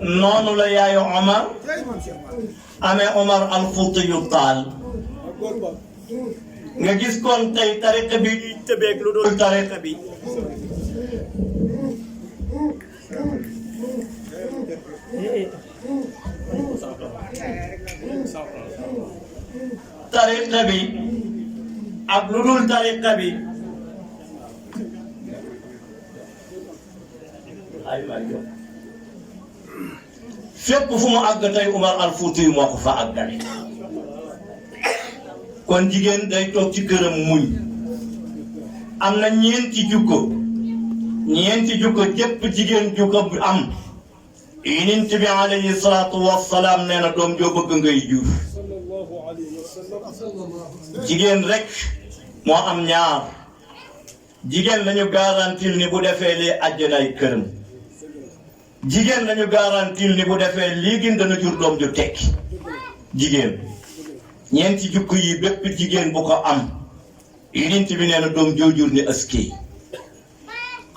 noonu la yaayu Omar amee Omar al-Fuutiyu Taal nga gis kon tey tariqa bi ñuy tëbeeg lu dul tariqa bi tariqa bi ak lu dul tariqa bi fépp fu mu àgg tey Umar al-Fuuti moo ko fa àggale kon jigéen day toog ci këram muñ am na ñeenti jukko jëpp jigéen jukko bu am Yonent bi alayhi salaatu wassalaam nee na doom joo bëgg ngay jur jigéen rek moo am ñaar jigéen lañu garantil ni bu defee lii àjjanaay këram jigéen lañu garantil ni bu defee lii gën dana jur doom ju tekki jigéen ñeenti jukko yi bépp jigéen bu ko am Yonent bi nee na doom joo jur ni askey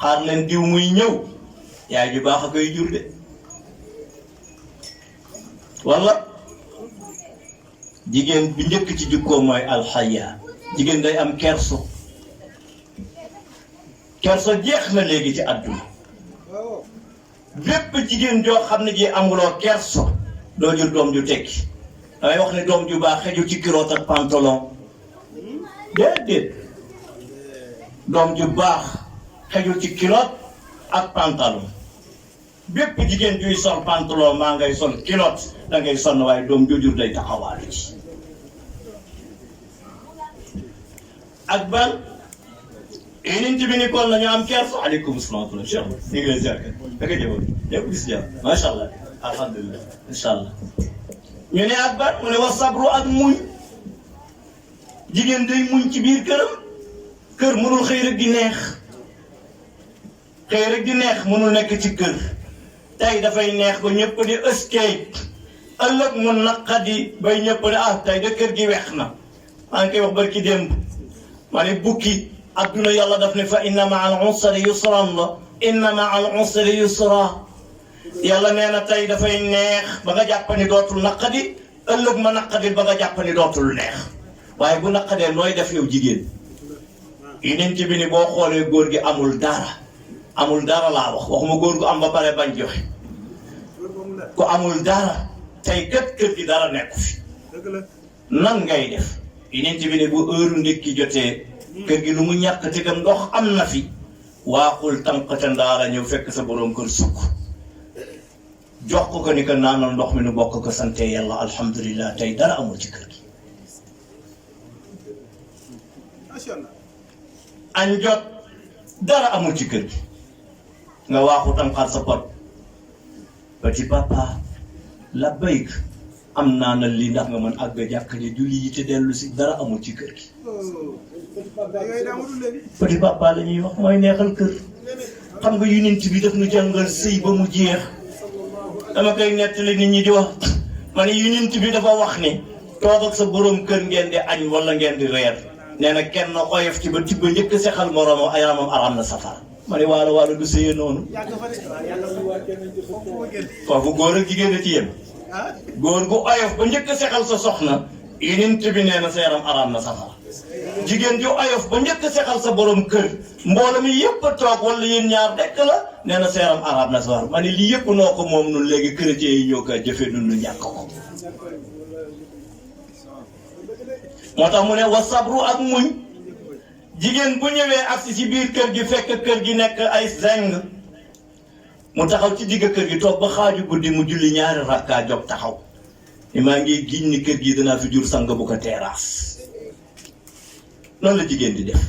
xaar leen diw muy ñëw yaay ju baax a koy jur de walla jigéen bi njëkk ci jukkoo mooy alxaya jigéen day am kerso jeex na léegi ci àdduna bépp jigéen joo xam ne ji amuloo kerso doo jur doom ju tekki damay wax ne doom ju baax xeju ci kiloot ak pantalon déedéet doom ju baax xejul ci kiloot ak pantalon bépp jigéen juy sol pantalon maa ngay sol kiloot da ngay sonn waaye doom jojur day taxawaalu ci ak ban Yonent bi ni kon nañu am kersa aleykum salaam wa rahmatulah ñu ngi lay ziar da nga jëboon ñëpp gis jàmm macha allah alhamdulilah incha allah ñu ne ak ban mu ne wa sabru ak muñ jigéen day muñ ci biir këram kër mënul xëy rek di neex mënul nekk ci kër tey dafay neex ba ñëpp di ëskey ëllëg mu naqadi bay ñëpp ne tey de kër gi weex na maa ngi koy wax barki démb ma ne bukki adduna yàlla daf ne fa inna ma'al usri yusran la inna ma'al usri yusra yàlla nee na tey dafay neex ba nga jàpp ni dootul naqadi ëllëg ma naqadi ba nga jàpp ni dootul neex waaye bu naqadee nooy def yow jigéen Yonent bi ni boo xoolee góor gi amul dara laa waxuma góor gu am ba pare bañ joxe ku amul dara tey kër gi dara nekku fi nan ngay def Yonent bi ne bu heure ndékki jotee kër gi lu mu ñàkk te gam ndox am na fi waaxul tànqate ndaara ñëw fekk sa boroom kër sukk jox ko ni ko naanal ndox mi nu bokk ko sante yàlla alhamdulilah tey dara amul ci kër gi añ jot dara amul ci kër gi nga waaxu tànqaat sa pot petit papa la bayk am naa na lii ndax nga mën àgg jàkk ji julli yi te dellu si dara amul ci kër gi petit papa la ñuy wax mooy neexal kër xam nga Yonent bi daf nu jàngal sëy ba mu jeex dama koy nettali nit ñi di wax ma ne Yonent bi dafa wax ni toog ak sa boroom kër ngeen di añ wala ngeen di reer nee na kenn oyof ci ba tibba njëkk sexal moroomam ayaamam aram na safara ma ne waalo du sëyee noonu foofu góor ak jigéen a ci yem góor gu oyof ba njëkk sexal sa soxna Yonent bi nee na sa yaram aram na safara jigéen ju oyof ba njëkk sexal sa borom kër mbooloo mi yëpp a toog wala yéen ñaar dekk la nee na sa yaram aram na safara ma ne lii yëpp noo ko moom nun léegi chrétien yi ñoo ko jëfe nun nu ñàkk ko moo tax mu ne wa sabru ak muñ jigéen bu ñëwee agsi ci biir kër gi fekk kër gi nekk ay zeng mu taxaw ci digg kër gi toog ba xaaju guddi mu julli ñaari rakkaa jóg taxaw ni maa ngi giñ ni kër gi danaa fi jur sang bu ko terrasse loolu la jigéen di def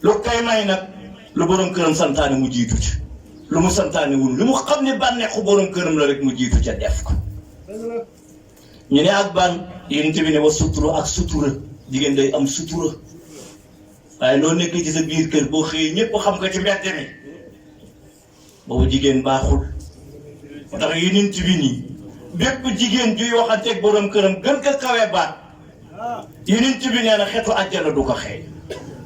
lu kay may nag lu borom këram santaane mu jiitu ci lu mu santaane wul lu mu xam ne bànneexu borom këram la rek mu jiitu ca def ko ñu ne ak ban Yonent bi ne wa sutura ak sutura jigéen day am sutura waaye loo nekk ci sa biir kër boo xëyee ñëpp xam nga ci mbedd mi boobu jigéen baaxul moo tax Yonent bi nii bépp jigéen juy waxanteeg borom këram gën ko kawe baat Yonent bi nee na xetu àjjana du ko xeeñ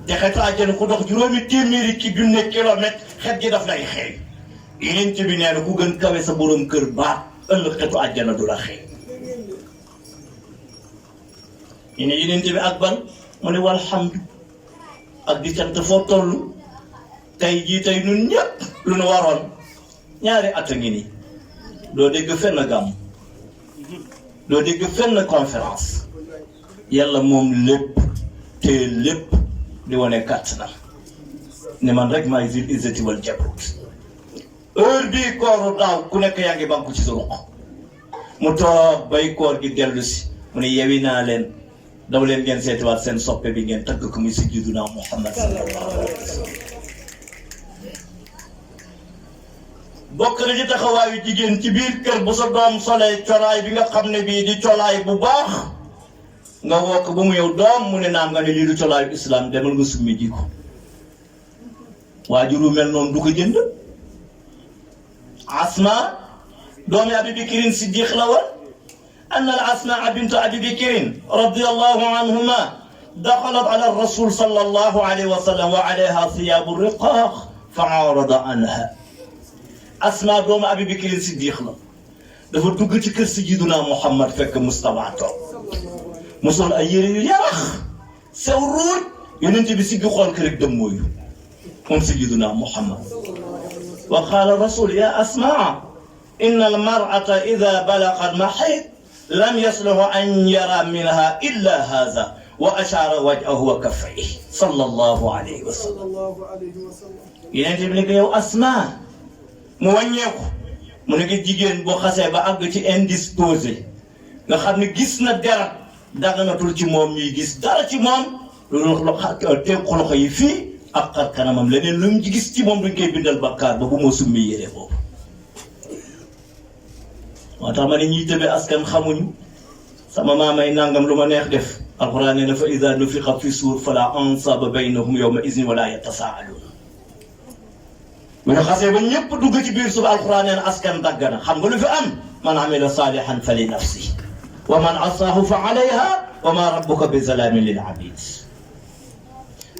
te xetu àjjana ku dox juróomi téeméeri ki junne kilomètre xet gi daf lay xeeñ yeneen ci bi nee na ku gën kawe sa borom kër baat ëllëg xetu àjjana du la xëy ñu ne yeneen ci bi ak ban mu ne walhamdu ak di sant foo toll tey jii tey ñun ñëpp lu nu waroon ñaari at a ngi nii doo dégg fenn gàmm doo dégg fenn conférence yàlla moom lépp te lépp di wane kàttanam ne man rek maay zil izzati wal jabrut heure bii kooru daaw ku nekk yaa ngi banku ci sa ruq mu toog bay koor gi dellu si mu ne yewi naa leen daw leen ngeen seetiwaat seen soppe bi ngeen tagg ko muy sayyiduna Muhammad sallallahu alayhi wa sallam bokk na ci taxawaayu jigéen ci biir kër bu sa doom solee colaay bi nga xam ne bii di colaay bu baax nga woo ko ba mu yow doom mu ne naam nga ne lii du colaayu islam demal nga summi ji ko waajuru mel noonu du ko jënd Asma doomi Abi Bakrin Siddiq la woon أن الأسماء بنت أبي بكر رضي الله عنهما دخلت على الرسول صلى الله عليه وسلم وعليها ثياب الرقاق فعارض عنها أسماء دوم أبي بكر الصديق لا dafa dugg ci kër Sayyiduna Muhammad fekk Mustafa toog mu sol ay yére yu yarax sew ruuj yonent bi si gi xool ko rek dem mooyu moom Sayyiduna Muhammad wa qaala rasul ya Asmaa inna al-mar'ata idha balaghat mahid لم يصلح أن يرى منها إلا هذا وأشار وجهه وكفيه صلى الله عليه وسلم ينتبه لك يا أسماء موانيكو mu nekk jigéen boo xasee ba àgg ci indisposé nga xam ne gis na dara daganatul ci moom ñuy gis dara ci moom loolu teg loxo yi fii ak xar kanamam leneen lu mu gis ci moom duñ koy bindal bakkaar ba bu moo summi yére boobu moo tax ma ne ñiy tëbe askan xamuñu sama maamay nangam lu ma neex def alxuraan nee na fa iza nufixa fi suur fala ansaba baynahum yawma izni wala yatasaaluun bu ñu xasee ba ñëpp dugg ci biir suuf alxuraan nee na askan dagg na xam nga lu fi am man amila saalihan fa li nafsi wa man asaahu fa alayha wa ma rabbuka bi zalaamin lil abid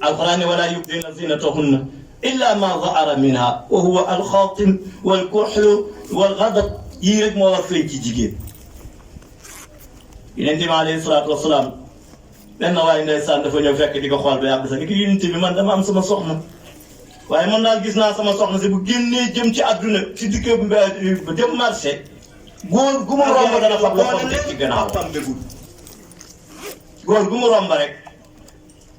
alxuraan ne wala yubdina zinatahunna illa ma zahara minha wa huwa alxaatim walkuxlu walgadab yii rek moo war feeñ ci jigéen Yonent bi alayhi salaatu wasalaam benn waaye ndeysaan dafa ñëw fekk di ko xool ba yàgg sax ni ko Yonent bi man dama am sama soxna waaye man daal gis naa sama soxna si bu génnee jëm ci àdduna ci dikk ba jëm marché góor gu mu romb dana fab loxoom teg ci gannaaw góor gu mu romb rek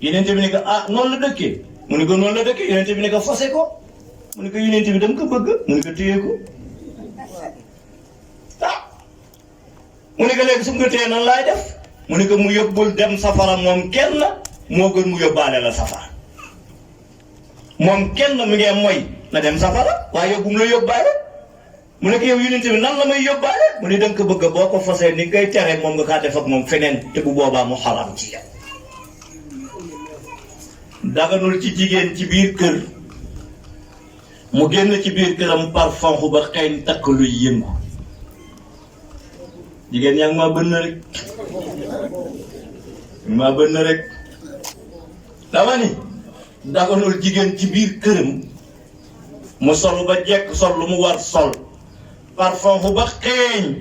Yonent bi ne ko ah noonu la dëkkee mu ne ko noonu la dëkkee Yonent bi ne ko fase ko mu ne ko Yonent bi dama ko bëgg mu ne ko téye ko mu ne ko léegi su nga téye nan laay def mu ne ko mu yóbbul dem safara moom kenn moo gën mu yóbbaale la safara moom kenn mi ngee mooy na dem safara waaye yóbbu mu la yóbbaale mu ne ko yow Yonent bi nan la may yóbbaale mu ne danga ko bëgg boo ko fasee ni ngay tere moom nga kaa def ak moom feneen te bu boobaa mu xaram ci yow daganul ci jigéen ci biir kër mu génn ci biir këram parfum ba xeeñ takk luy yëngu jigéen yaa ngi maa bënn rek dama ni daganul jigéen ci biir këram mu sol ba jekk sol lu mu war sol parfum ba xeeñ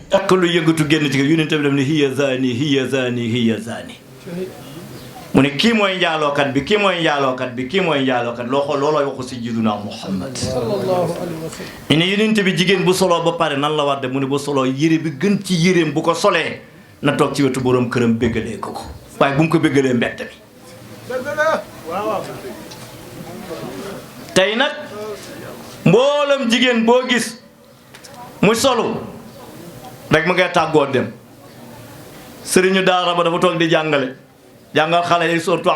takk lu yëngatu génn ci kër Yonent bi dem ne hiya zani hiya zani hiya zani mu ne kii mooy njaalookat bi kii mooy njaalookat bi kii mooy njaalookat loo xool loolooy waxu Sayyiduna Muhammad sallallahu alayhi wa sallam ñu ne Yonent bi jigéen bu soloo ba pare nan la war de mu ne bu soloo yére bi gën ci yéreem bu ko solee na toog ci wetu borom këram béggalee ko ko waaye bu mu ko béggalee mbett bi tey nag mboolam jigéen boo gis mu solu rek mu ngay tàggoo dem sëriñu daara ba dafa toog di jàngal xale yi surtout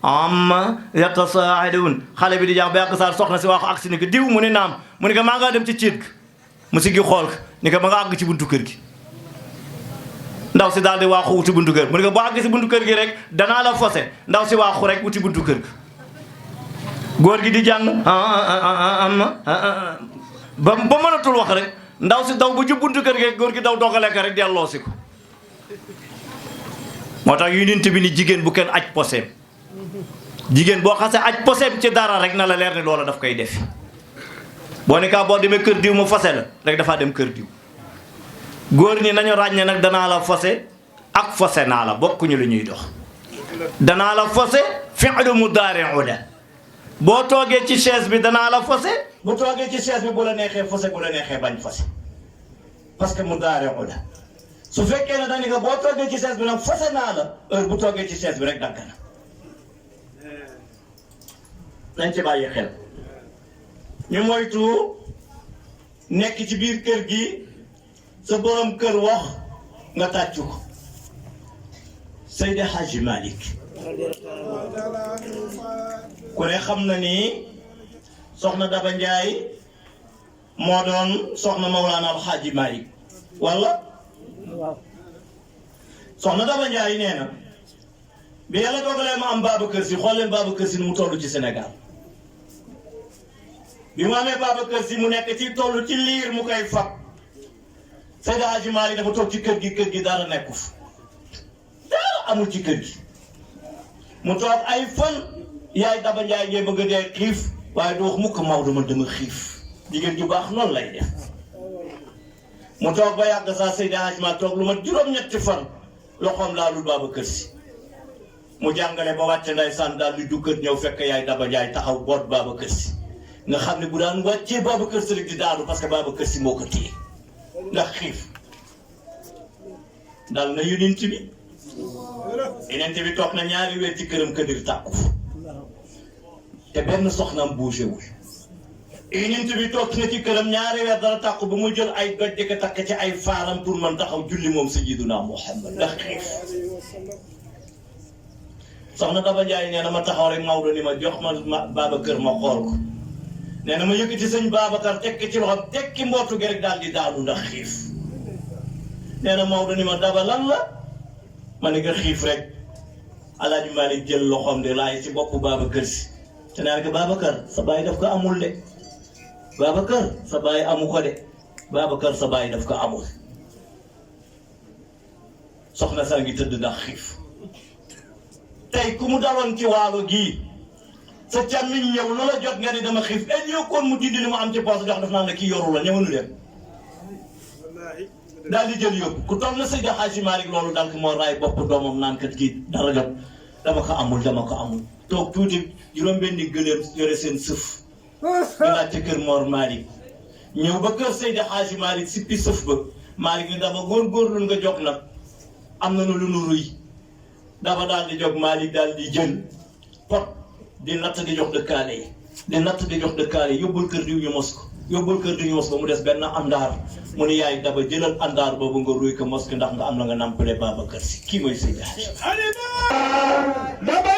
amma yatasaa'iduun xale bi di jàng ba yàgg saa soxna si wax agsi ni ko diw mu ne naam mu ne ko maa ngaa dem ci ciit mu si gi xool ni ko ma nga àgg ci buntu kër gi ndaw si daal di waaxu wuti buntu kër mu ne ko boo àgg si buntu kër gi rek danaa la fose ndaw si waaxu rek wuti buntu kër gi góor gi di jàng ba mënatul wax rek ndaw si daw bu jub buntu kër gi góor gi daw dogale ko rek delloo si ko moo tax Yonent bi ni jigéen bu kenn aj poseem jigéen boo xasee aj poseem ci dara rek na la leer ne loola daf koy def boo ne kaa boo demee kër diw mu fase la rek dafaa dem kër diw. góor ñi nañu ràññee nag danaa la fase ak fase naa la bokkuñu lu ñuy dox. danaa la fase fi'lu mudaari'u la boo toogee ci chaise bi danaa la fase bu toogee ci chaise bi bu la neexee fase bu la neexee bañ fase parce que mudaari'u la su fekkee ne dañu ko boo toogee ci chaise bi nag fase naa la heure bu toogee ci chaise bi rek dagg na. nañ ci bàyyi xel ñu moytu nekk ci biir kër gi sa borom kër wax nga tàccu ko. Seydi Hadji Malick ku ne xam na ni soxna Daba Ndiaye moo doon soxna Mawlana Al Hadji Malick wala soxna Daba Ndiaye nee na bi yàlla dogalee ma am Babacar Sy xool leen Babacar Sy nu mu toll ci Sénégal bi mu amee Babacar Sy mu nekk ci toll ci liir mu koy fab Seydi Hadji Malick dafa toog ci kër gi dara nekku fa dara amul ci kër gi mu toog ay fan yaay Daba Ndiaye ngay bëgg a dee xiif waaye du wax mukk Maodo man dama xiif jigéen ju baax noonu lay def mu toog ba yàgg saa Seydi Hadji Malick toog lu ma juróom-ñetti fan loxoom laalul Babacar Sy mu jàngale ba wàcce ndeysaan daal di duggat ñëw fekk yaay Daba Ndiaye taxaw boot Babacar Sy nga xam ne bu daan wàccee Babacar Sy rek di daanu parce que Babacar Sy moo ko téye ndax xiif dal na yonent bi toog na ñaari weer ci këram këdir tàkku te benn soxnaam bougé wul yonent bi toog na ci këram ñaari weer dara tàkku ba mu jël ay doj di ko takk ci ay faaram pour man taxaw julli moom sayyiduna Muhammad ndax xiif soxna Daba Ndiaye nee na ma taxaw rek Maodo ni ma jox ma Babacar ma xool ko nee na ma yëkkati sëñ Babacar tekki ci loxo tekki mbootu gi rek daal di daanu ndax xiif nee na Maodo ni ma Daba lan la ma ne nga xiif rek Alaaji Malick jël loxoom de laay ci boppu Babacar Sy te naa ne ko Babacar sa baay daf ko amul de Babacar sa baay amu ko de Babacar sa baay daf ko amul soxna saa ngi tëdd ndax xiif tey ku mu daloon ci waalo gii sa càmmiñ ñëw lu la jot nga ni dama xiif et yow kon mu dindi li mu am ci poos jox daf naa ne kii yoru la ñëwanu leen daal di jël yóbbu ku toll na Seydi Hadji Malick loolu donc moo raay bopp doomam naan kat kii dara jot dama ko amul toog tuuti juróom-benni gëléem yore seen sëf ñu laaj ci kër Mor Malick ñëw ba kër Seydi Hadji Malick sippi sëf ba Malick ni dama góorgóorlu nga jog nag am na lu nu ruy dafa daal di jog Malick daal di jël pot di natt di jox dëkkaale yi yóbbul kër diw ñu mos ko mu des benn àndaar mu ni yaay Daba jëlal àndaar boobu nga ruy ko mos ko ndax nga am na nga nampale Babacar Sy kii mooy Seydi Hadji Daba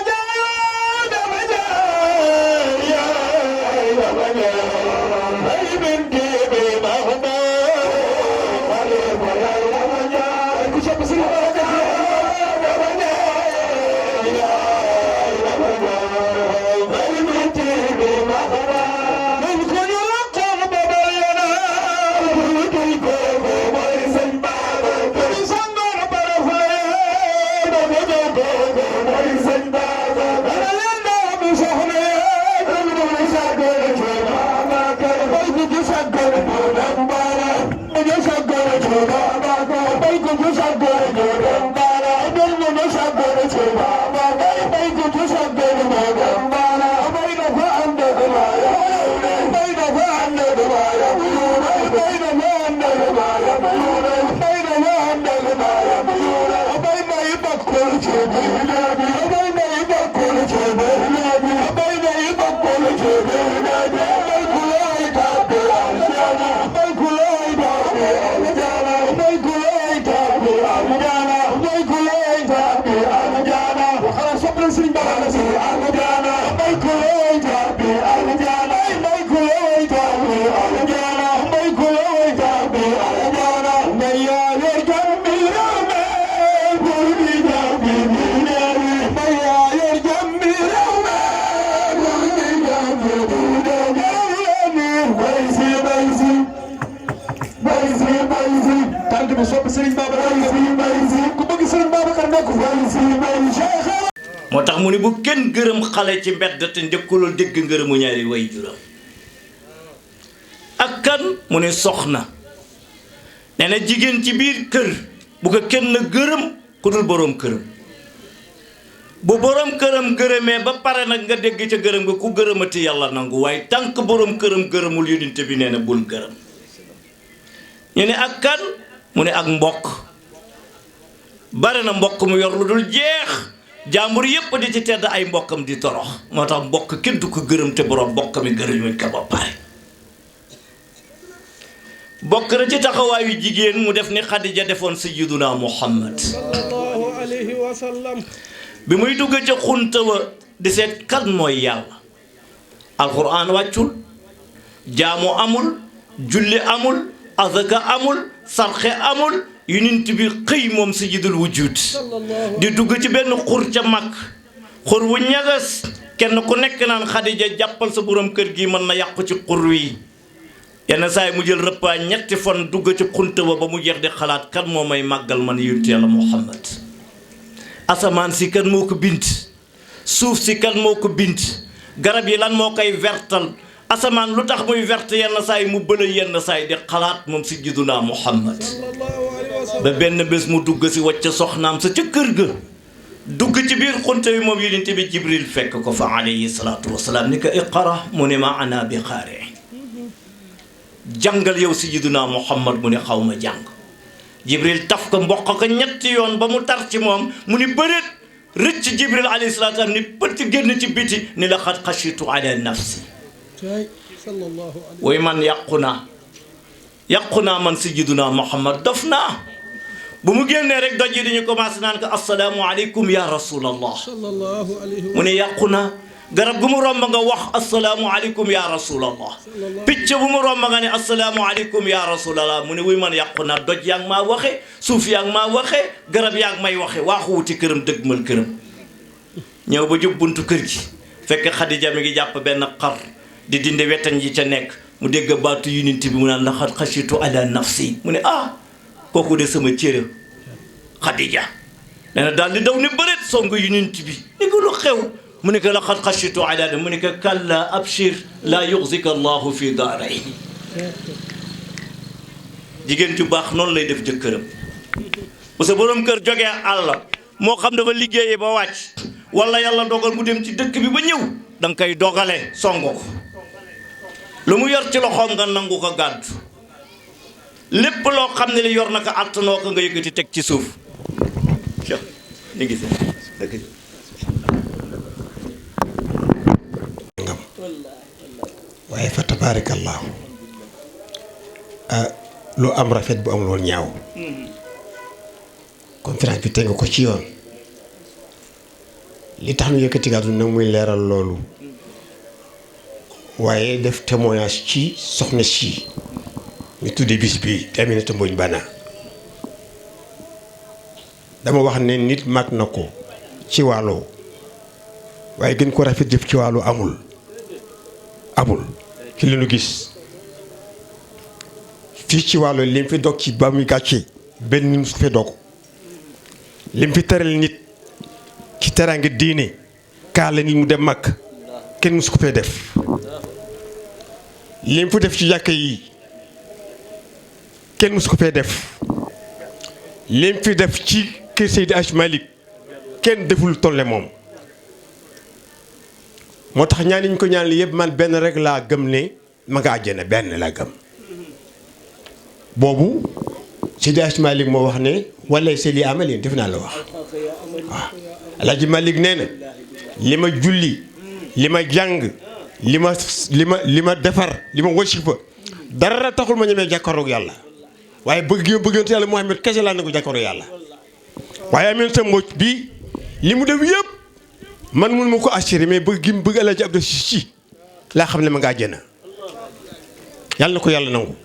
moo tax mu ni bu kenn gërëm xale ci mbedd te njëkkulul dégg ngërëmu ñaari way juram ak kan mu ne soxna nee na jigéen ci biir kër bu ko kenn gërëm ku dul boroom këram bu boroom këram gërëmee ba pare nag nga dégg ca gërëm nga ku gërëmati yàlla nangu waaye tànk boroom këram gërëmul yonent bi nee na bul gërëm ñu ne ak kan mu ne ak mbokk bare na mbokk mu yor lu dul jeex jàmbur yépp di ci tedd ay mbokkam di torox moo tax mbokk kenn du ko gërëm te boroom mbokk mi gërëmuñ ko ba pare bokk na ci taxawaayu jigéen mu def ni Xadija defoon sayyiduna Muhammad sallallahu alayhi wa sallam bi muy dugg ca xunta wa di seet kan mooy yàlla alxuraan wàccul jaamu amul julli amul azaka amul sarxe amul yonent bi xëy moom sayyidul wujud di dugg ci benn xur ca mag xur wu ñagas kenn ku nekk naan Xadija jàppal sa borom kër gi mën na yàqu ci xur wi yenn saa yi mu jël repas ñetti fan dugg ci xunta ba mu jeex di xalaat kan moo may màggal man yonent yàlla Muhammad asamaan si kan moo ko bind suuf si kan moo ko bind garab yi lan moo koy vertal asamaan lu tax muy verte yenn saa yi mu bëla yenn saa yi di xalaat moom sayyiduna Muhammad ba benn bés mu dugg si wàcc soxnaam sa ca kër ga dugg ci biir xunta bi moom yonent bi Jibril fekk ko fa alayhi salaatu wasalaam ni ko iqra mu ne ma ana bi xaare jàngal yow sayyiduna Muhammad mu ne xaw ma jàng Jibril taf ko mboq ko ñetti yoon ba mu tar ci moom mu ni bëreet rëcc Jibril alayhi salaatu wa salaam ni pëtt génn ci biti ni la xat xashitu ala nafsi way man yàqu naa man sayyiduna Muhammad dof naa bu mu génnee rek doj yi dañu commencé naan ko assalaamu aleykum ya rasulallah mu ne yàqu naa garab gu mu romb nga wax assalaamu aleykum ya rasulallah picc bu mu romb nga ne assalaamu aleykum ya rasulallah mu ne wuy man yàqu naa doj yaa ngi maa waxe suuf yaa ngi maa waxe garab yaa ngi may waxe waaxu wuti këram dëgmal këram ñëw ba jub buntu kër gi fekk Xadija mi ngi jàpp benn xar di dindi wetañ yi ca nekk mu dégg baatu yonent bi mu naan laqad xashitu ala nafsi mu ne kooku de sama cëre Xadija nee na daal di daw ne bëreet songu yonent bi ni ko lu xew mu ne ko laqad xashitu ala mu ne ko kalla abshir laa yuxzika allahu fi daarayni jigéen ju baax noonu lay def jëkkëram bu sa borom kër jógee àll moo xam dafa liggéeyee ba wàcc wala yàlla dogal mu dem ci dëkk bi ba ñëw da nga koy dogale songo ko lu mu yor ci loxoom nga nangu ko gàddu lépp loo xam ne li yor na ko àttanoo ko nga yëkkati teg ci suuf ñu gis waaye fa tabaarakallaahu lu am rafet bu amul woon ñaaw conférence bi teg nga ko ci yoon li tax nu yëkkati gàddu nag muy leeral loolu waaye def témoignage ci soxna si ñu tuddee bis bi te Aminata Mbodj Bana dama wax ne nit mag na ko ci wàllu waaye gën ko rafet jëf ci wàllu amul ci li nu gis fii ci wàllu lim fi dog ci ba muy gàcce benn nit su fi dog lim fi teral nit ci teraange diine kaala nit mu dem mag kenn musu ko fee def lim fi def ci jàkka yi kenn musu ko fee def lim fi def ci kër Seydi Hadji Malick kenn deful tolle moom moo tax ñaan ñu ko ñaan li yëpp man benn rek laa gëm ne ma nga àjjana benn laa gëm boobu Seydi Hadji Malick moo wax ne wala c'est li amal yéen def naa la wax waaw El Hadji Malick nee na li ma julli li ma jàng li ma defar li ma wasifa dara taxul ma ñemee jàkkaaroog yàlla waaye bëgg gi ma bëggante yàlla Muhammad kese laa ne ko jàkkaaroog yàlla waaye Aminata Mbodj bi li mu def yëpp man mun ma ko assuré mais bëgg gi mu bëgg El Hadji Abdou Ciss laa xam ne ma nga àjjana yàlla na ko yàlla nangu.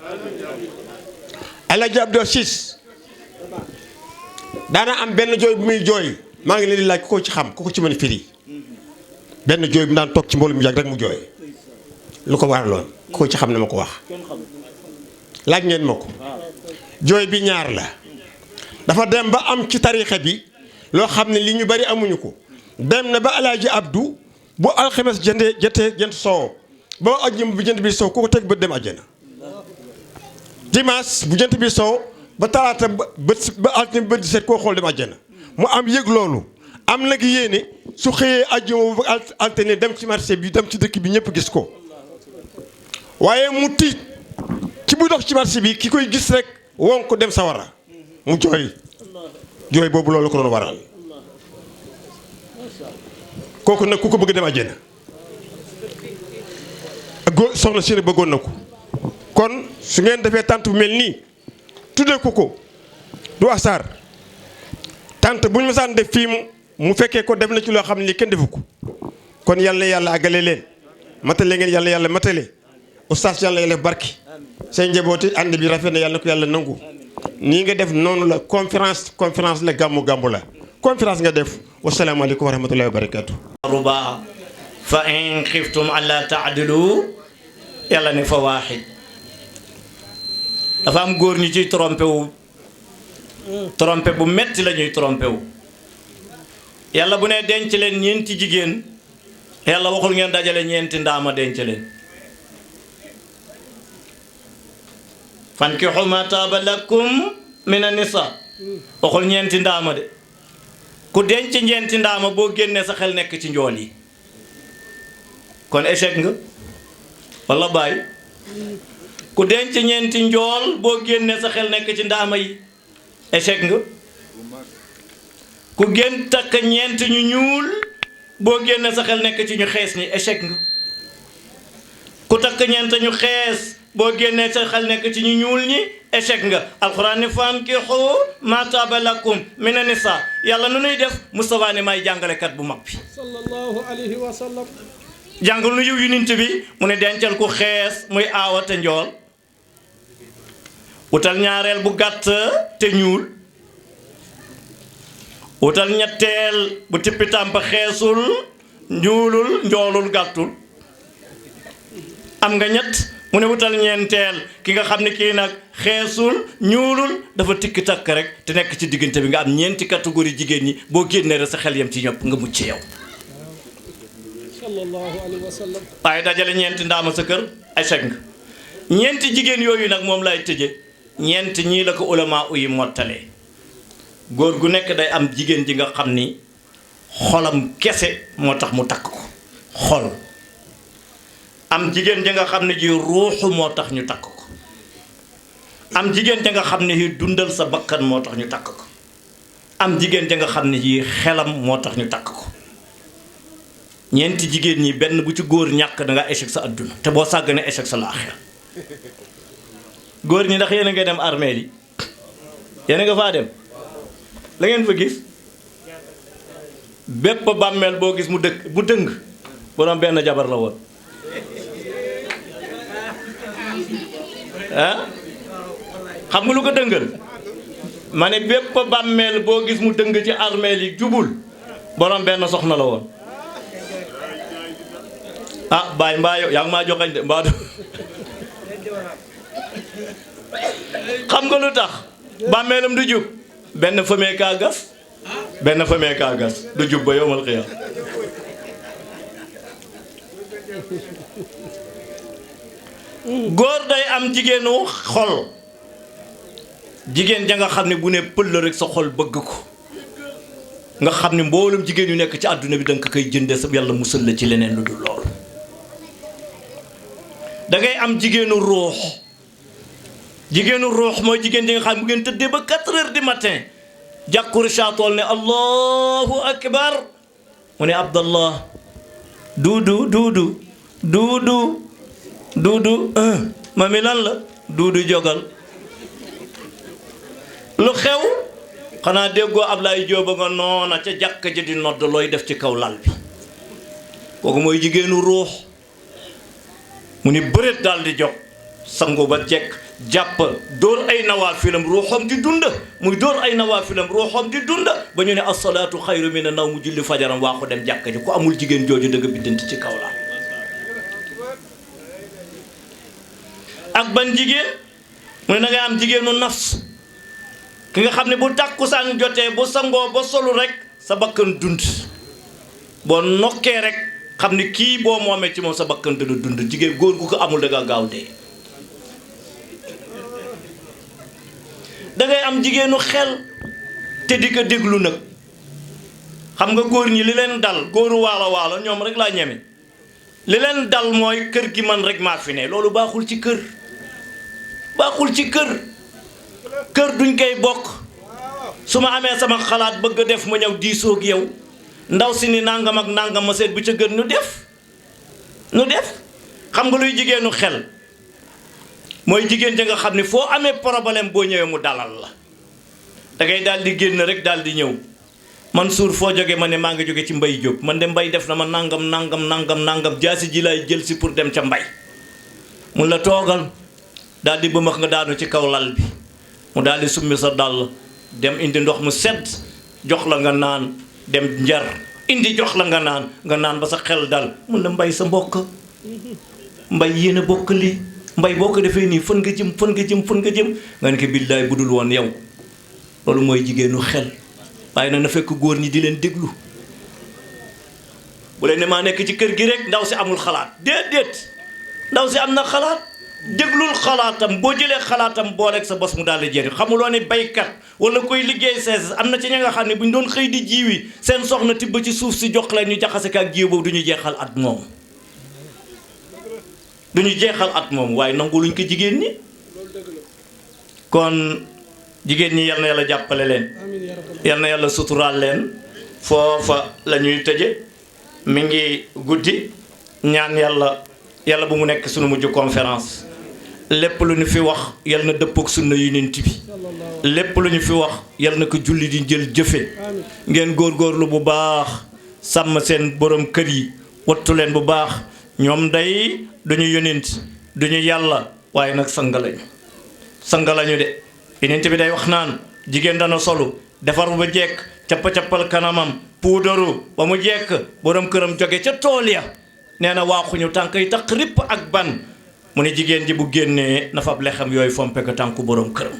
El Hadji Abdou Ciss daana am benn jooy bu muy jooy maa ngi leen di laaj ku ko ci xam ku ko ci mën a firi benn jooy bu daan toog ci mbooloo mu yàgg rek mu jooy lu ko waraloon ku ko ci xam ne ma ko wax laaj ngeen ma ko. jooy bi ñaar la dafa dem ba am ci tariixa bi loo xam ne li ñu bari amuñu ko dem na ba El Hadji Abdou bu alxames jëndee jënd soow ba ajjum bi jënd bi soow ku ko teg ba dem àjjana dimanche bu jant bi soow ba talaata ba altine ba 17 koo xool dem àjjana mu am yëg loolu am nag yéene su xëyee àjjuma ba altine dem ci marché bi dem ci dëkk bi ñëpp gis ko waaye mu tiit ci bu dox ci marché bi ki koy gis rek won ko dem sawara mu jooy boobu loolu ko doon waral kooku nag ku ko bëgg dem àjjana soxna si ne bëggoon na ko kon su ngeen defee tànt bu mel nii tuddee ko du asaar tànt bu ñu masaan def fii mu fekkee ko def na ci loo xam ne lii kenn defu ko kon yàlla yàlla àggale leen matale ngeen yàlla matale oustaz yàlla yàlla barki say njabooti ànd bi rafet na yàlla ko yàlla nangu nii nga def noonu la conférence la gàmmu la conférence nga def wasalaamaaleykum wa rahmatullahi wa barakatu ruba fa in xiftum alla taadilu yàlla ne fa waaxid dafa am góor ñu ciy trompé bu metti la ñuy trompé wu yàlla bu ne denc leen ñeenti jigéen yàlla waxul ngeen dajale ñeenti ndaama denc leen fankihu ma taaba lakum mina nisa waxul ñeenti ndaama de ku denc ñeenti ndaama boo génnee sa xel nekk ci njool yi kon échec nga walla bàyyi ku denc ñeenti njool boo génnee sa xel nekk ci ndaama yi échec nga ku gën takk ñeent ñu ñuul boo génnee sa xel nekk ci ñu xees ñi échec nga ku takk ñeent ñu xees boo génnee sa xel nekk ci ñu ñuul ñi échec nga alxuraan ne fankihu maa taaba lakum mina nisaa yàlla nu nuy def Moustapha ne may jàngalekat bu mag bi sallallahu alayhi wa sallam jàngal nu yiw yu nint bi mu ne dencal ku xees muy aawa te njool wutal ñaareel bu gàtt te ñuul wutal ñetteel bu tippi tàmp xeesul ñuulul njoolul gàttul am nga ñett mu ne wutal ñeenteel ki nga xam ne kii nag xeesul ñuulul dafa tikki takk rek te nekk ci diggante bi nga am ñeenti catégorie jigéen ñi boo génnee rek sa xel yem ci ñëpp nga mucc yow sallallahu alayhi wa sallam waaye dajale ñeenti ndaama sa kër échec nga ñeenti jigéen yooyu nag moom lay tëje ñeenti ñii la ko ulama uyi mottalee góor gu nekk day am jigéen ji nga xam ni xolam kese moo tax mu takk ko xol am jigéen ji nga xam ne ji ruuxu moo tax ñu takk ko am jigéen ji nga xam ne ji dundal sa bakkan moo tax ñu takk ko am jigéen ji nga xam ne ji xelam moo tax ñu takk ko ñeenti jigéen ñi benn bu ci góor ñàkk da nga échec sa adduna te boo sàgganee échec sa laaxira góor ñi ndax yéen a ngay dem armée yi yéen a nga faa dem la ngeen fa gis bépp bàmmeel boo gis mu dëng borom benn jabar la woon ah xam nga lu ko dëngal ma ne bépp bàmmeel boo gis mu dëng ci armeel yi jubul borom benn soxna la woon ah baay mbaa yow yaa ngi maa joxañ de mbaa xam nga lu tax bàmmeelam du jub benn famille kaa gas du jub ba yowmal xiyaam góor day am jigéenu xol jigéen ja nga xam ne bu ne pël rek sa xol bëgg ko nga xam ne mboolem jigéen yu nekk ci àdduna bi danga ko koy jënde sa yàlla musal la ci leneen lu dul lool dangay am jigéenu ruux mooy jigéen ji nga xam ne bu ngeen tëddee ba 4 heures du matin jàkkuri saatool ne allahu akbar mu ne abdallah duudu mami lan la duudu jogal lu xew xanaa déggoo Ablaye Jóoba nga noona ca jàkka ji di nodd looy def ci kaw lal bi kooku mooy jigéenu ruux mu ni bëreet daal di jox sangu ba jekk jàpp dóor ay nawaafilam ruuxam di dund muy dóor ay nawaafilam ruuxam di dund ba ñu ne asalaatu xayru mina naw mu julli fajaram waa ko dem jàkka ji ku amul jigéen jooju dëgg biddanti ci kaw lal ak ban jigéen mu ne da ngay am jigéenu nafs ki nga xam ne bu tàkkusaan jotee bu sangoo ba solu rek sa bakkan dund boo nokkee rek xam ne kii boo moomee ci moom sa bakkan dana dund jigéen góor gu ko amul da nga gaaw dee dangay am jigéenu xel te di ko déglu nag. xam nga góor ñi li leen dal góoru waalo ñoom rek laa ñeme li leen dal mooy kër gi man rek maa fi ne loolu baaxul ci kër kër duñ koy bokk su ma amee sama xalaat bëgg a def ma ñëw diisoo ak yow ndaw si ni nangam ak nangam ma seet bu ca gën nu def xam nga luy jigéenu xel mooy jigéen ja nga xam ne foo amee problème boo ñëwee mu dalal la dangay daal di génn rek daal di ñëw Mansour foo jóge ma ne maa ngi jóge ci Mbay Jóob man de Mbay def na ma nangam jaasi ji laay jël si pour dem ca Mbay mun la toogal daal di bëmax nga daanu ci kaw lal bi mu daal di summi sa dàll dem indi ndox mu sedd jox la nga naan dem njar indi jox la nga naan ba sa xel dal mun la Mbay sa mbokk Mbay yéen a bokk li Mbay boo ko defee nii fan nga jëm nga ne ko billaay budul woon yow loolu mooy jigéenu xel waaye nag na fekk góor ñi di leen déglu bu leen ne maa nekk ci kër gi rek ndaw si amul xalaat déedéet ndaw si am na xalaat déglul xalaatam boo jëlee xalaatam booleeg sa bos mu daal di jëriñ xamuloo ne baykat wala koy liggéey sees am na ci ña nga xam ne bu ñu doon xëy di jiwi seen soxna tibb ci suuf si jox leen ñu jaxase ak jiw boobu du ñu jeexal at moom waaye nangu luñ ko jigéen ñi kon jigéen ñi yal na yàlla jàppale leen yal na yàlla suturaal leen foofa la ñuy tëje mi ngi guddi ñaan yàlla bu mu nekk sunu mujj conférence lépp lu ñu fi wax yal na dëppook sunna yonent bi lépp lu ñu fi wax yal na ko julli di jël jëfe ngeen góorgóorlu bu baax sàmm seen borom kër yi wattu leen bu baax ñoom day duñu yonent duñu yàlla waaye nag sang lañu de yonent bi day wax naan jigéen dana solu defar ba jekk cappa-cappal kanamam puudaru ba mu jekk borom këram jóge ca tool ya nee na waaxuñu tànk yi tax ripp ak ban mu ne jigéen ji bu génnee na fab lexam yooyu fompe ko tànku borom këram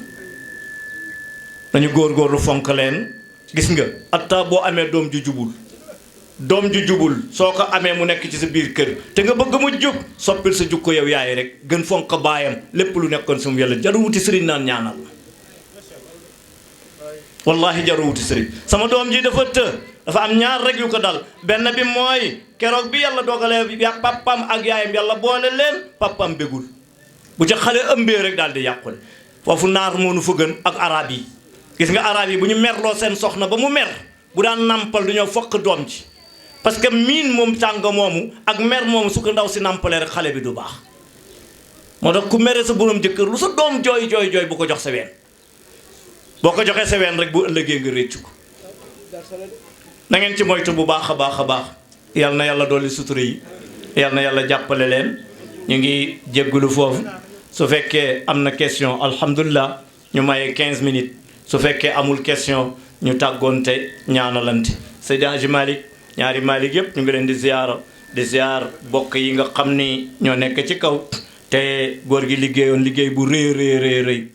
dañu góorgóorlu fonk leen gis nga atta boo amee doom ju jubul soo ko amee mu nekk ci sa biir kër te nga bëgg mu jub soppil sa jukko yow yaay rek gën fonk baayam lépp lu nekkoon sum yàlla jaru wuti sëriñ naan ñaanal wallahi jaru wuti sëriñ sama doom ji dafa am ñaar rek yu ko dal benn bi mooy keroog bi yàlla dogalee pappam ak yaayam yàlla boole leen pappam bégul bu ca xale ëmbee rek daal di yàqule foofu naar moonu fa gën ak arab yi gis nga arab yi bu ñu merloo seen soxna ba mu mer bu daan nampal du ñoo fokk doom ji parce que miin moom tàng moomu ak mer moomu su ko ndaw si nampalee rek xale bi du baax moo tax ku mere sa borom jëkkër lu sa doom jooy bu ko jox sa ween boo ko joxee sa ween rek bu ëllëgee nga réccu ko na ngeen ci moytu bu baax a baax yal na yàlla dolli sutura yi yal na yàlla jàppale leen ñu ngi jéggulu foofu su fekkee am na question alhamdulilah ñu maye 15 minutes su fekkee amul question ñu tàggoonte ñaanalante Seydi Hadji Malick ñaari Malick yëpp ñu ngi leen di ziar bokk yi nga xam ni ñoo nekk ci kaw te góor gi liggéeyoon liggéey bu rëy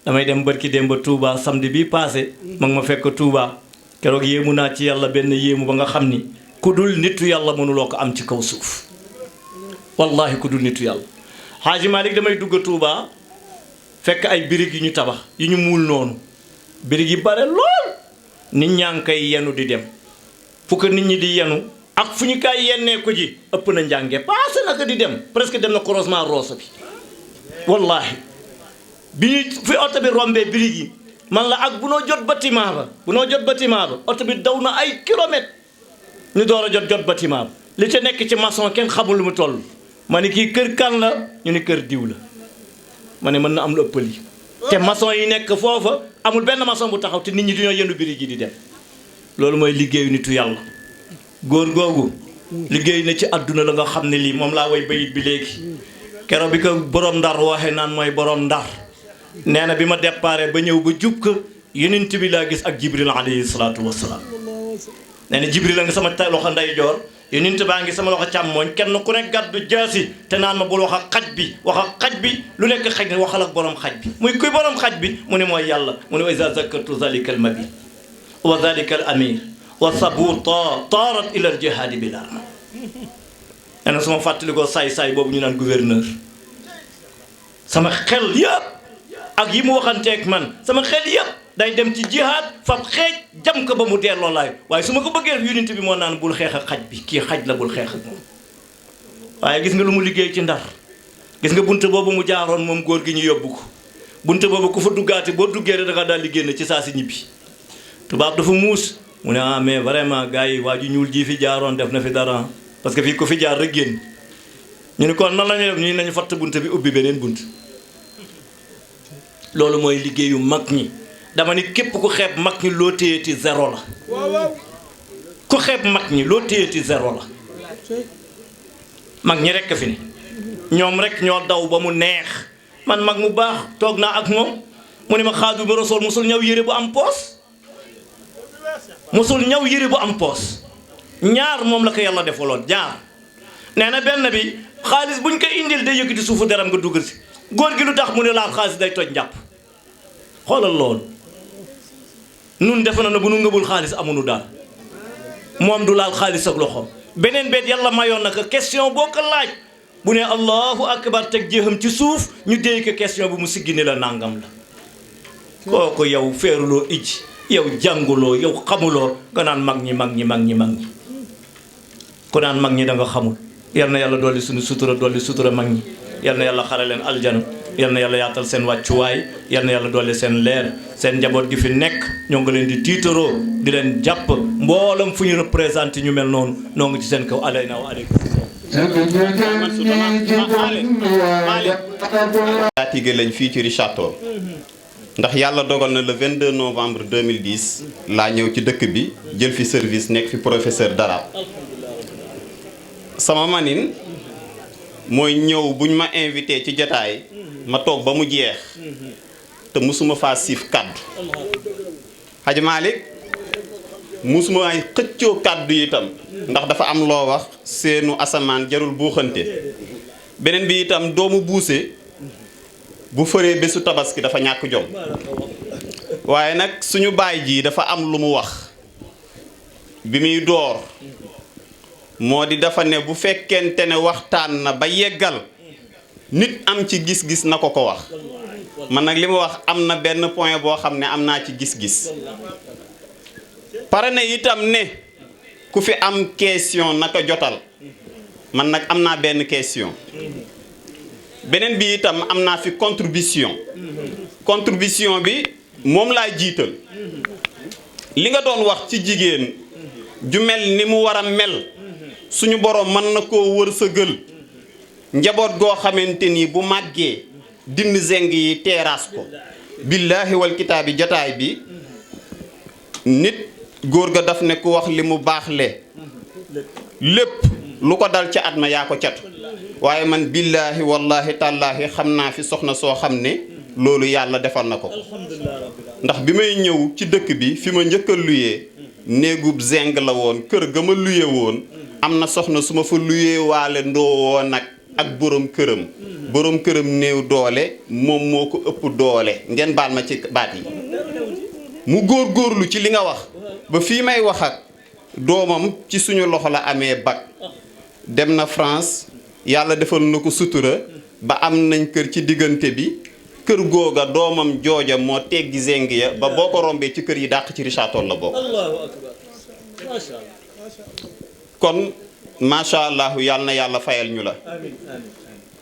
damay dem barki dem ba Touba samedi bi passé ma ngi ma fekk Touba keroog yéemu naa ci yàlla benn yéemu ba nga xam ni ku dul nitu yàlla mënuloo ko am ci kaw suuf wallahi ku dul nitu yàlla Hadji Malick damay dugg Touba fekk ay birig yu ñu tabax yu ñu muul noonu birig yi bare lool nit ñaa ngi koy yenu di dem fu ko nit ñi di yenu ak fu ñu kay yennee ko ji ëpp na njànge passé na ko di dem presque dem na croisement Rosso bi wallahi bi ñuy fi oto bi rombee birig yi man la ak bu noo jot bâtiment ba oto bi daw na ay kilomètres ñu door a jot bâtiment ba li ca nekk ci maçon kenn xamul lu mu toll ma ne kii kër kan la ñu ne kër diw la ma ne mën na am lu ëppal yi te maçon yi nekk foofa amul benn maçon bu taxaw te nit ñi dañoo yendu birig yi di dem loolu mooy liggéeyu nitu yàlla góor googu liggéey na ci àdduna la nga xam ne lii moom laa way bayit bi léegi keroog bi ko borom ndar waxee naan mooy borom ndar nee na bi ma déparé ba ñëw ba jub ko yonent bi laa gis ak jibril alayhi salaatu wasalaam nee na jibril la nga sama loxo ndeyjoor yonent baa ngi sama loxo càmmooñ kenn ku nekk gàddu jaasi te naan ma bul wax ak xaj bi lu nekk xaj ne waxal ak borom xaj bi muy kuy borom xaj bi mu ne mooy yàlla mu ne wa iza zakartu zalika al mabit wa zalika al amir wa sabuta taarat ila al jihaadi bil arma nee na suma fàttalikoo saay boobu ñu naan gouverneur sama xel yëpp ak yi mu waxanteeg man sama xel yëpp day dem ci jihaad fab xeej jam ko ba mu delloo laay waaye su ma ko bëggee yonent bi moo naan bul xeex ak xaj bi kii xaj la bul xeex ak moom waaye gis nga lu mu liggéey ci Ndar gis nga bunte boobu mu jaaroon moom góor gi ñu yóbbu ko bunte boobu ku fa duggaati boo duggee rek da nga daal di génn ci saa si ñibbi tubaab dafa muus mu ne ah mais vraiment gars yi waa ju ñuul ji fi jaaroon def na fi dara parce que fii ko fi jaar rek génn ñu ne kon nan la ñuy def ñu nañu fatt bunte bi ubbi beneen bunt loolu mooy liggéeyu mag ñi dama ni képp ku xeeb mag ñi loo téyeeti zéro la ku xeeb mag ñi loo téyeeti zéro la mag ñi rekk fi ne ñoom rek ñoo daw ba mu neex man mag mu baax toog naa ak moom mu ne ma Xaadimu Rasuul musul ñëw yére bu am poos musul ñëw yére bu am poos ñaar moom la ko yàlla defaloon ñaar nee na benn bi xaalis buñ ko indil day yëkkati suufu deram nga duggal si góor gi lu tax mu ne laal xaalis day toj njàpp xoolal loolu nun defe na ne bu nu ngëbul xaalis amunu daal moom du laal xaalis ak loxoom beneen beet yàlla mayoon na ko question boo ko laaj bu ne allahu akbar teg jéexam ci suuf ñu déy ko question bi mu siggi ne la nangam la kooku yow feeruloo ij yow jànguloo yow xamuloo nga naan mag ñi ku naan mag ñi da nga xamul yal na yàlla dolli suñu sutura dolli sutura mag ñi yal na yàlla xare leen aljana yal na yàlla yaatal seen wàccuwaay yal na yàlla dolli seen leer seen njaboot gi fi nekk ñoo ngi leen di tiitaroo di leen jàpp mboolam fu ñu représenté ñu mel noonu noo ngi ci seen kaw alayna wa aleykum jaatige lañ fii ci Richard Toll ndax yàlla dogal na le 22 novembre 2010 laa ñëw ci dëkk bi jël fi service nekk fi professeur d'arabe sama manin mooy ñëw buñ ma invité ci jataay ma toog ba mu jeex te musuma faa siif kàddu Hadj Malick musuma ay xëccoo kàddu itam ndax dafa am loo wax seenu asamaan jarul buuxante beneen bi itam doomu buuse bu fëree bésu tabaski dafa ñàkk jom waaye nag suñu baay ji dafa am lu mu wax bi muy door moo di dafa ne bu fekkente ne waxtaan na ba yeggal nit am ci gis-gis na ko ko wax man nag li ma wax am na benn point boo xam ne am naa ci gis-gis pare na itam ne ku fi am question naka jotal man nag am naa benn question beneen bi itam am naa fi contribution bi moom laa jiital li nga doon wax ci jigéen ju mel ni mu war a mel suñu borom mën na koo wërsëgal njaboot goo xamante ni bu màggee dind zeng yi teeraas ko billaahi wal kitaabi jataay bi nit góor ga daf ne ku wax li mu baax le lépp lu ko dal ca at ma yaa ko catu waaye man billaahi wallaahi tàllaahi xam naa fi soxna soo xam ne loolu yàlla defal na ko ndax bi may ñëw ci dëkk bi fi ma njëkk a luyee néegub zeng la woon kër ga ma luye woon am na soxna su ma fa luyee waale ndoo woon nag ak borom këram néew doole moom moo ko ëpp doole ngeen baal ma ci baat yi mu góorgóorlu ci li nga wax ba fii may wax ak doomam ci suñu loxo la amee bac dem na France yàlla defal na ko sutura ba am nañ kër ci diggante bi kër googa doomam jooja moo teggi zeng ya ba boo ko rombee ci kër yi dàq ci Richard Toll la bokk kon macha allah yàlla na yàlla fayal ñu la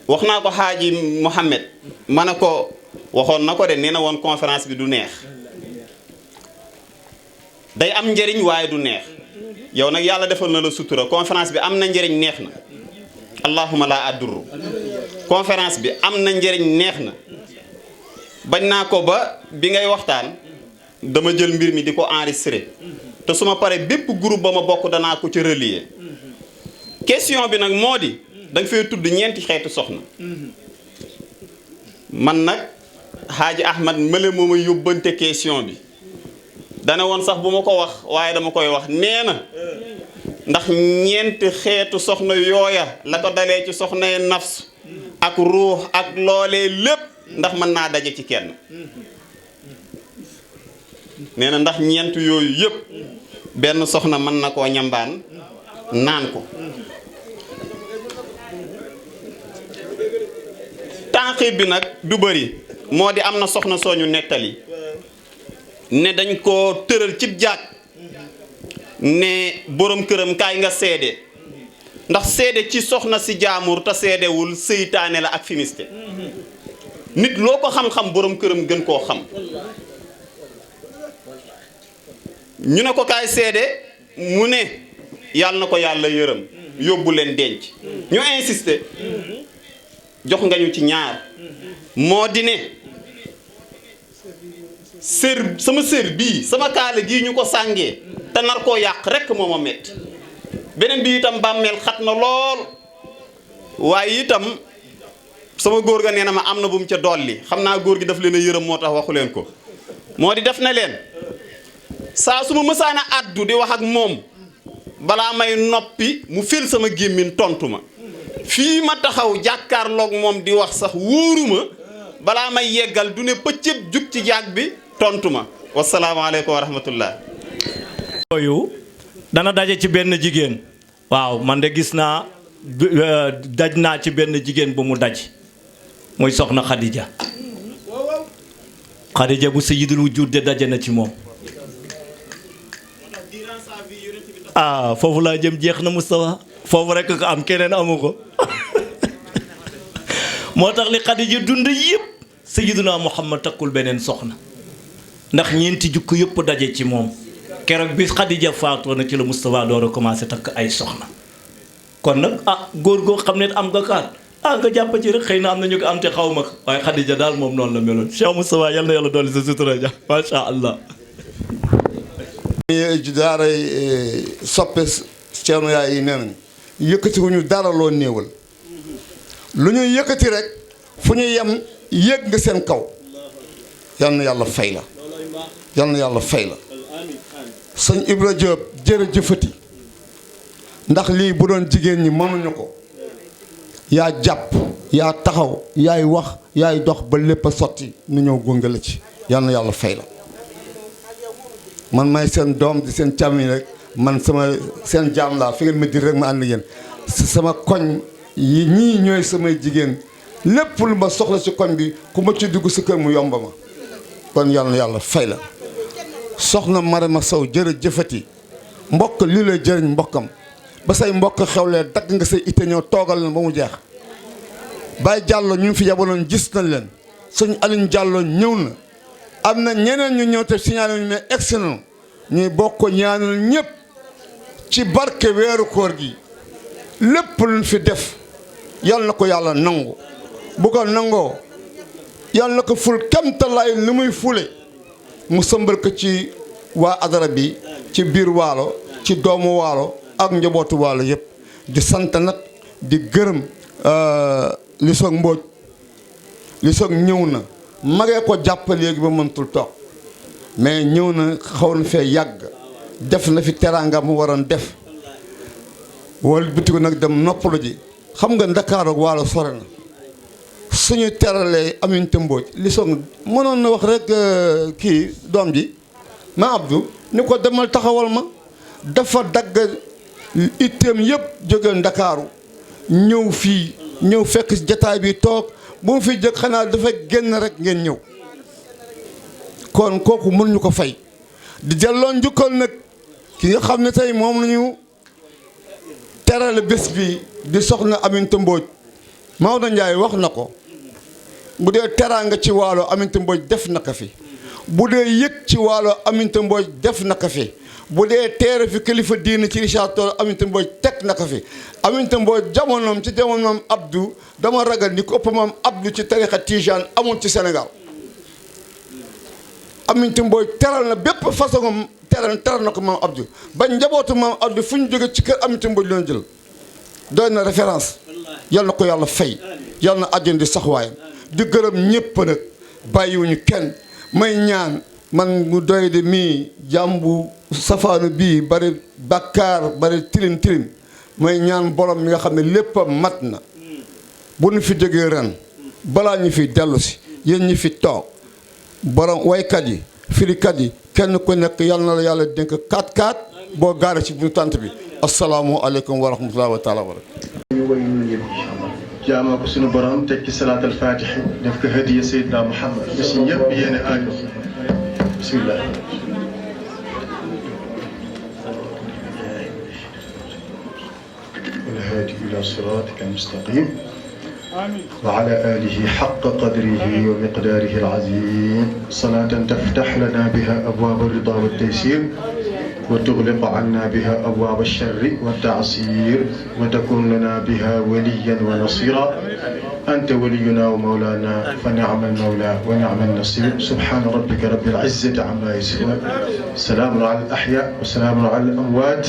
wax naa ko xaaji Mohamed ma ne ko waxoon na ko de nee na woon conférence bi du neex day am njëriñ waaye du neex yow nag yàlla defal na la sutura conférence bi am na njëriñ neex na allahuma la adduru conférence bi am na njëriñ neex na bañ naa ko ba bi ngay waxtaan dama jël mbir mi di ko enregistré te su ma paree bépp groupe ba ma bokk danaa ko ci relier question bi nag moo di da nga fay tudd ñeenti xeetu soxna man nag Hadji Ahmad Mele moo ma yóbbante question bi dana woon sax bu ma ko wax waaye dama koy wax nee na ndax ñeenti xeetu soxna yooya la ko dalee ci soxnay nafs ak ruux ak loolee lépp ndax mën naa daje ci kenn nee na ndax ñeent yooyu yëpp benn soxna mën na koo ñambaan naan ko tànqib bi nag du bëri moo di am na soxna sooñu nettali ne dañ ko tëral cib jaag ne borom këram kaay nga seede ndax seede ci soxna si jaamur te seedewul seytaane la ak fimiste nit loo ko xam-xam borom këram gën koo xam ñu ne ko kaay seede mu ne yàlla na ko yàlla yërëm yóbbu leen denc ñu insister jox nga ñu ci ñaar moo di ne sama sër bii sama kaala gii ñu ko sàngee te nar koo yàq rekk moo ma metti beneen bi itam bàmmeel xat na lool waaye itam sama góor ga nee na ma am na bu mu ca dolli xam naa góor gi daf leen a yërëm moo tax waxu leen ko moo di def na leen saa su ma mësaana addu di wax ak moom balaa may noppi mu fil sama gémmiñ tontu ma fii ma taxaw jàkkaarloog moom di wax sax wóoruma balaa may yeggal du ne pëccëb jug ci jaag bi tontu ma wasalaamaaleykum wa rahmatullah yooyu dana daje ci benn jigéen waaw man de gis naa daj naa ci benn jigéen bu mu daj muy soxna Khadija bu sayyidul wujud de daje na ci moom foofu laa jëm jeex na Moustapha foofu rekk ko am keneen amu ko moo tax li Khadija dund yëpp sayyiduna Muhammad takkul beneen soxna ndax ñeenti jukk yëpp daje ci moom keroog bi Khadija faatoo na ci la Moustapha door a commencé takk ay soxna kon nag góor goo xam ne am nga kaat nga jàpp ci rek xëy na am na ñu ko am te xaw ma ko waaye Khadija daal moom noonu la meloon Cheikh Moustapha yal na yàlla dolli sa sutura ja macha allah. daaray soppe Ceerno yaay yi nee nañ yëkkati wu ñu dara loo néewal lu ñuy yëkkati rek fu ñu yem yéeg nga seen kaw yal na yàlla fay la yal na yàlla fay la sëñ Ibra Diop jërëjëfati ndax lii bu doon jigéen ñi mënuñu ko yaa jàpp yaa taxaw yaay wax yaay dox ba lépp a sotti nu ñëw gunge la ci yal na yàlla fay la man may seen doom di seen càmmiñ rek man sama seen jaam laa fi ngeen ma dir rek ma ànd yéen sama koñ yi ñii ñooy samay jigéen lépp lu ma soxla ci koñ bi ku ma ci dugg sa kër mu yomba ma kon yal na yàlla fay la soxna Marema Sow jërëjëfati mbokk lii lay jëriñ mbokkam ba say mbokk xewlee dagg nga say ite ñëw toogal leen ba mu jeex Baye Diallo ñu fi yabaloon gis nañ leen sëñ Aliou Diallo ñëw na am na ñeneen ñu ñëw te signalé ñu mais egsi nañu ñuy bokk ñaanal ñëpp ci barke weeru koor gi lépp luñ fi def yal na ko yàlla nangu bu ko nangoo yal na ko ful kemtalaay li muy fule mu sëmbal ko ci waa adara bi ci biir waalo ci doomu waalo ak njabootu waalo yëpp di sant nag di gërëm li soog mbooj li soog ñëw na magee ko jàpp léegi ba mëntul toog mais ñëw na xaw na fee yàgg def na fi teraanga mu waroon def wala bitiku nag dem noppalu ji xam nga Ndakaaru ak Waalo sore na suñu teralee Aminata Mbodj li soog mënoon na wax rek kii doom ji ma Abdou ni ko demal taxawal ma dafa dagg itteem yëpp jóge Ndakaaru ñëw fii ñëw fekk jataay bi toog bu mu fi jëkk xanaa dafa génn rek ngeen ñëw kon kooku mënuñu ko fay di delloo njukkal nag ki nga xam ne tey moom lañu terale bés bi di soxna Aminata Mbodj Maodo Ndiaye wax na ko bu dee teraanga ci waalo Aminata Mbodj def na ko fi bu dee yëg ci waalo Aminata Mbodj def na ko fi bu dee teere fi kilifa diine ci Richard Toll Aminata Mbodj teg na ko fi Aminata Mbodj jamonoom ci jamonoom Abdou dama ragal ni ko ëpp moom Abdou ci tarixa Tijaan amul ci Sénégal Aminata Mbodj teral na bépp façon teral na ko moom Abdou ba njabootu moom Abdou fu ñu jóge ci kër Aminata Mbodj leen jël doy na référence yal na ko yàlla fay yal na àjjana di saxwaayam di gërëm ñépp nag bàyyiwuñu kenn may ñaan man mu doy de mii jàmbu safaanu bii bari bàkkaar bari tilim tilim may ñaan borom mi nga xam ne lépp mat na bu ñu fi jógee ren balaa ñu fi dellu si yéen ñi fi toog borom waykat yi firikat yi kenn ku nekk yal na la yàlla dénk 4-4 boo gaare ci bu tànt bi asalaamu aleykum wa rahmatullahi wa taala wa barakatu jaamoo ko sunu borom teg ci salaat al faatihi def ko hadiya Seydina Muhammad ba si ñëpp yéene aajo bismillah الهادي إلى صراطك المستقيم وعلى آله حق قدره ومقداره العظيم صلاة تفتح لنا بها أبواب الرضا والتيسير وتغلق عنا بها أبواب الشر والتعسير وتكون لنا بها وليا ونصيرا أنت ولينا ومولانا فنعم المولى ونعم النصير سبحان ربك رب العزة عما يصفون سلام على الأحياء وسلام على الأموات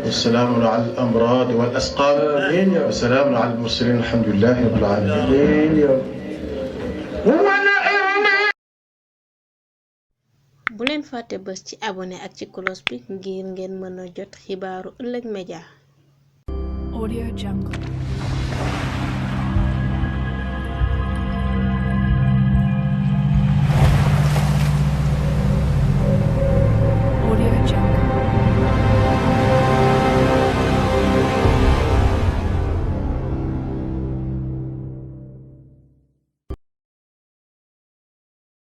والسلام على الأمراض والأسقام وسلام على المرسلين الحمد لله رب العالمين. bu leen fàtte bës ci abonné ak ci cloche bi ngir ngeen mën a jot xibaaru ëllëg média. Audio Jungle.